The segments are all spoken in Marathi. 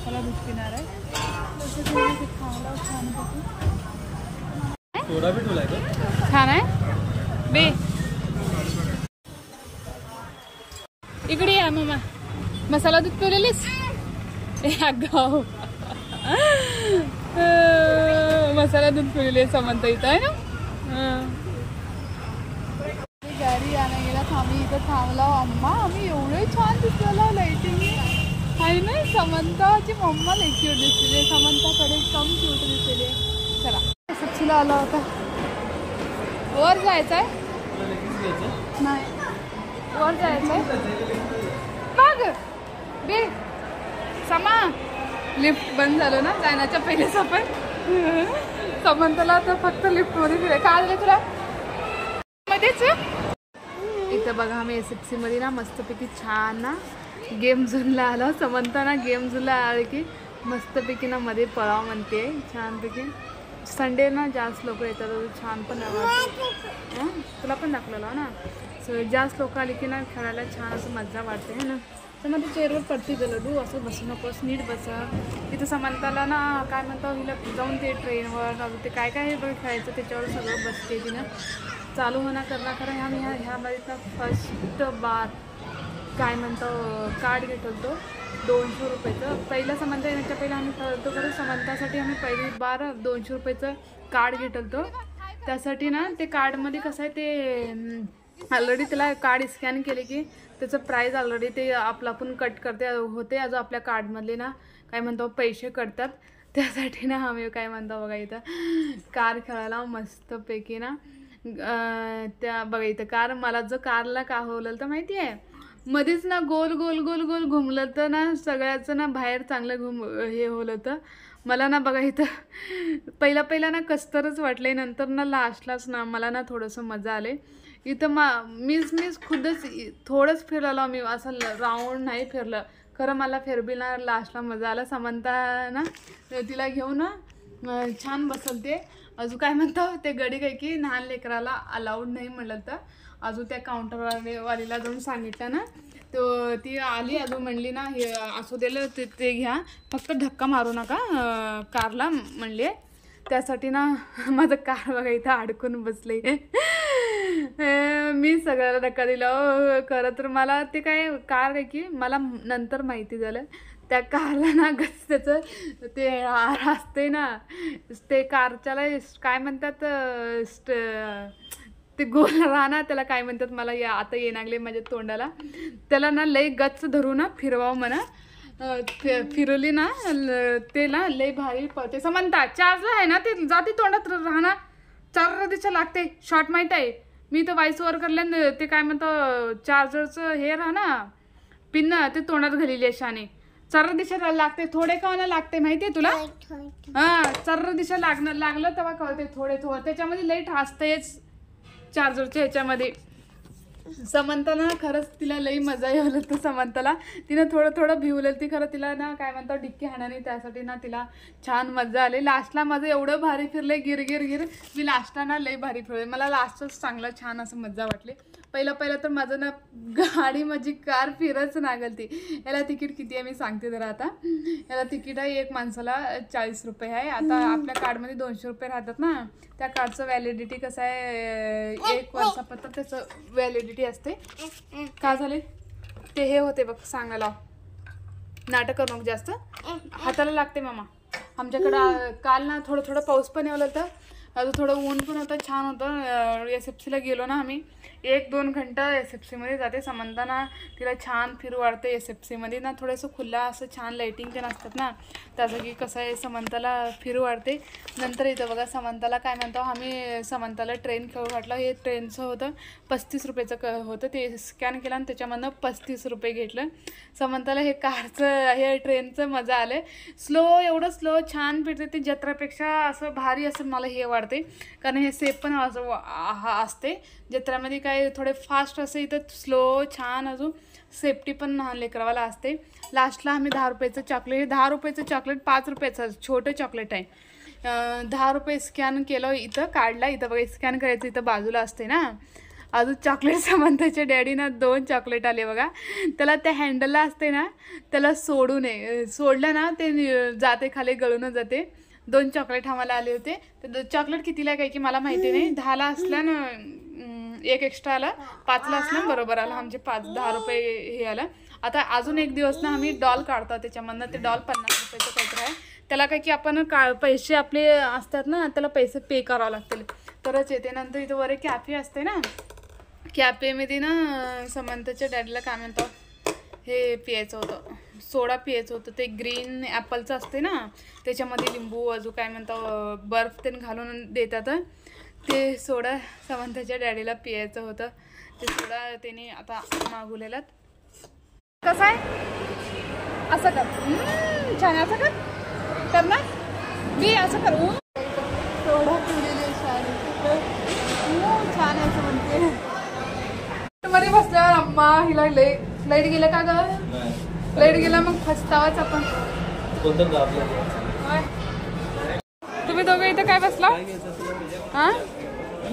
मसाला दूध पिणार आहे. जसं तुम्ही ते खायला छानपैकी सोडा भी ठेवलाय का? छान आहे बे. इकडे या मम्मा. मसाला दूध पिवलेलीस गाव मसाला दूध पिवलेली समंत इथं आहे ना. गाडी आणायला गेला आम्ही इथं थांबला. अम्मा आम्ही एवढे छान दिसला लाईटिंग आहे ना. समंताची मम्मा लई क्यूट दिसलेली. समंताकडे कम क्यूट दिसलेली. चला सच्चीला आला होता. वर जायचंय नाही वर जायचंय बघ बे. समा लिफ्ट बंद झालं ना जाण्याच्या पहिलेच आपण समंतला तर फक्त लिफ्ट मध्ये फिराय. काय झालं तुला मध्येच. इथं बघा आम्ही SFC मध्ये ना मस्तपैकी छान ना गेम झोनला आलो. समंता ना गेम झोनला आले की मस्तपैकी ना मध्ये पळाव म्हणते छानपैकी. संडे ना जास्त लोक येतात छान पण वाटते. तुला पण दाखवलं ना. जास्त लोक आली की ना खेळायला छान असं मजा वाटते है ना. तर मग ते चेअरवर पडते गेलं तू असं बसू नकोस नीट बसा. तिथं समंताला ना काय म्हणतो हिला जाऊन ते ट्रेनवर ते काय काय बघ खेळायचं त्याच्यावर सगळं बसते तिनं. चालू होणार करणार खरं ह्यामध्ये तर फर्स्ट बार काय म्हणतो कार्ड घेत होतो 200 रुपयाचं. पहिलं समंता येण्याच्या पहिलं आम्ही करतो खरं समंतासाठी आम्ही पहिली बार 200 रुपयाचं कार्ड घेत होतो. त्यासाठी ना ते कार्डमध्ये कसं आहे ते ऑलरेडी त्याला कार्ड स्कॅन केले की त्याचं प्राईज ऑलरेडी ते आपण कट करते होते. अजून आपल्या कार्डमधले ना काय म्हणतो पैसे कटतात. त्यासाठी ना आम्ही काय म्हणतो बघा इथं कार खेळायला मस्तपैकी ना त्या बघा इथं कार. मला जो कारला का होलं तर माहिती आहे मध्येच ना गोल गोल गोल गोल घुमलं तर ना सगळ्याचं ना बाहेर चांगलं हे होलं तर मला ना बघा इथं पहिला ना कस्तरच वाटले. नंतर ना लास्टलाच ना मला ना थोडंसं मजा आले. इथं मीच खुदच थोडंच फिरलो मी असं राऊंड नाही फिरलं खरं. मला फिरबिला लास्टला मजा आला. समंता ना तिला घेऊन ना छान बसलते. अजून काय म्हणतो ते गडी काय की लहान लेकराला अलाउड नाही म्हणलं तर अजून त्या काउंटरवालीला जाऊन सांगितलं ना तो ती आली अजून म्हणली ना हे असू दिलं ते घ्या फक्त धक्का मारू नका कारला म्हणले. त्यासाठी ना माझं कार बघा इथं अडकून बसले. मी सगळ्याला धक्का दिला खरं तर. मला ते काय कार आहे की मला नंतर माहिती झालं त्या कारला ना त्याचं ते असते ना ते कारच्याला काय म्हणतात ते गोल राहणार त्याला काय म्हणतात मला आता ये लागले माझ्या तोंडाला. त्याला ना लई गच्च धरू ना फिरवावं म्हणा. फिरवली ना ते ना लई भारी पळते. समंता चार्जला आहे ना ते जाती तोंडात राहणार 4 दिशा लागते. शॉर्ट माहीत आहे मी तर वाईस ओव्हर करल्या ते काय म्हणतो चार्जरचं हे राहणार पिन ना ते तोंडात घालेली आहे शाने. 4 दिशा लागते थोडे का लागते माहिती आहे तुला. हां 4 दिशा लागलं तेव्हा कळते थोडे त्याच्यामध्ये लाईट असतेच चार्जरच्या ह्याच्यामध्ये. समंताला खरंच तिला लई मजा येवलं तर समंताला तिनं थोडं भिवलं ती खरं. तिला ना काय म्हणतो डिक्की हाणाने त्यासाठी ना तिला छान मजा आली. लास्टला माझं एवढं भारी फिरले गिर मी लास्टला ना लई भारी फिरले. मला लास्टच चांगलं छान असं मजा वाटली. पहिलं तर माझं ना गाडी माझी कार फिरच नागलती. याला तिकीट किती आहे मी सांगते जरा. आता याला तिकीट आहे एक माणसाला 40 रुपये आहे. आता आपल्या कार्डमध्ये 200 रुपये राहतात ना. त्या कार्डचं व्हॅलिडिटी कसं आहे 1 वर्षापर्यंत त्याचं व्हॅलिडिटी असते. का झाले ते हे होते बघ सांगायला नाटक करू नको जास्त हाताला लागते मामा. आमच्याकडं काल ना थोडं पाऊस पण येवलं होतं अजून थोडं ऊन पण होतं छान होतं. SFCला गेलो ना आम्ही 1-2 घंटा SFCमध्ये जाते. समंताना तिला छान फिरू वाटते. SFCमध्ये ना थोडंसं खुल्ला असं छान लाईटिंग ते नसतात ना त्याचं की कसं आहे समंताला फिरू वाटते. नंतर इथं बघा समंताला काय म्हणतो आम्ही समंताला ट्रेन खेळू वाटलं. हे ट्रेनचं होतं 35 रुपयाचं होतं. ते स्कॅन केलं आणि त्याच्यामधनं 35 रुपये घेतलं. समंताला हे कारचं हे ट्रेनचं मजा आलं. एवढं स्लो छान फिरते ती जत्रापेक्षा असं भारी असं मला हे वाटते. कारण हे सेफ पण असं असते जत्रामध्ये काय थोडे फास्ट असे इथं स्लो छान अजून सेफ्टी पण लहान लेकरावाला असते. लास्टला आम्ही 10 रुपयाचं चॉकलेट हे 10 रुपयाचं चॉकलेट 5 रुपयाचं छोटं चॉकलेट आहे. 10 रुपये स्कॅन केलं इथं काढला. इथं बघा स्कॅन करायचं इथं बाजूला असते ना अजून चॉकलेट समंताच्या डॅडीना 2 चॉकलेट आले बघा. त्याला त्या हँडलला असते ना त्याला सोडू नये, सोडलं ना ते जाते खाली गळूनच जाते. 2 चॉकलेट आम्हाला आले होते. तर चॉकलेट कितीला काय की मला माहिती नाही. 10ला असल्या ना 1 एक्स्ट्रा आला, 5ला असलं बरोबर आला. आमचे 5-10 रुपये हे आलं. आता अजून एक दिवस ना आम्ही डॉल काढतो त्याच्यामधनं. ते डॉल 50 रुपयाचं काहीतरी आहे. त्याला काय की आपण पैसे आपले असतात ना त्याला पैसे पे करावं लागतील तरच येते. नंतर इथं वर एक कॅफे असते ना, कॅफेमध्ये ना समंताच्या डॅडीला काय म्हणतो हे पियायचं होतं, सोडा पियायचं होतं. ते ग्रीन ॲपलचं असते ना त्याच्यामध्ये लिंबू अजून काय म्हणतो बर्फ ते घालून देतात. ते सोडा समंताच्या डॅडीला पियायचं होतं. ते सोडा त्याने आता मागवलेलात. कसं आहे असं कर, छान असं कर ना मी असं करू. सोडा पिलेले छान आहे असं म्हणते. मध्ये बसल्यावर अम्मा हिला लाईट गेलं का ग? लाईट गेला मग फसतावाच आपण. तुम्ही दोघं इथं काय बसला? हा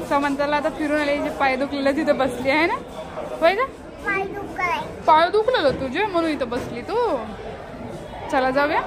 समंताला आता फिरून आले. पाय दुखलेलं तिथं बसली आहे ना, होय का? पाय दुखलेलं तुझे म्हणून इथं बसली तू. चला जाऊया.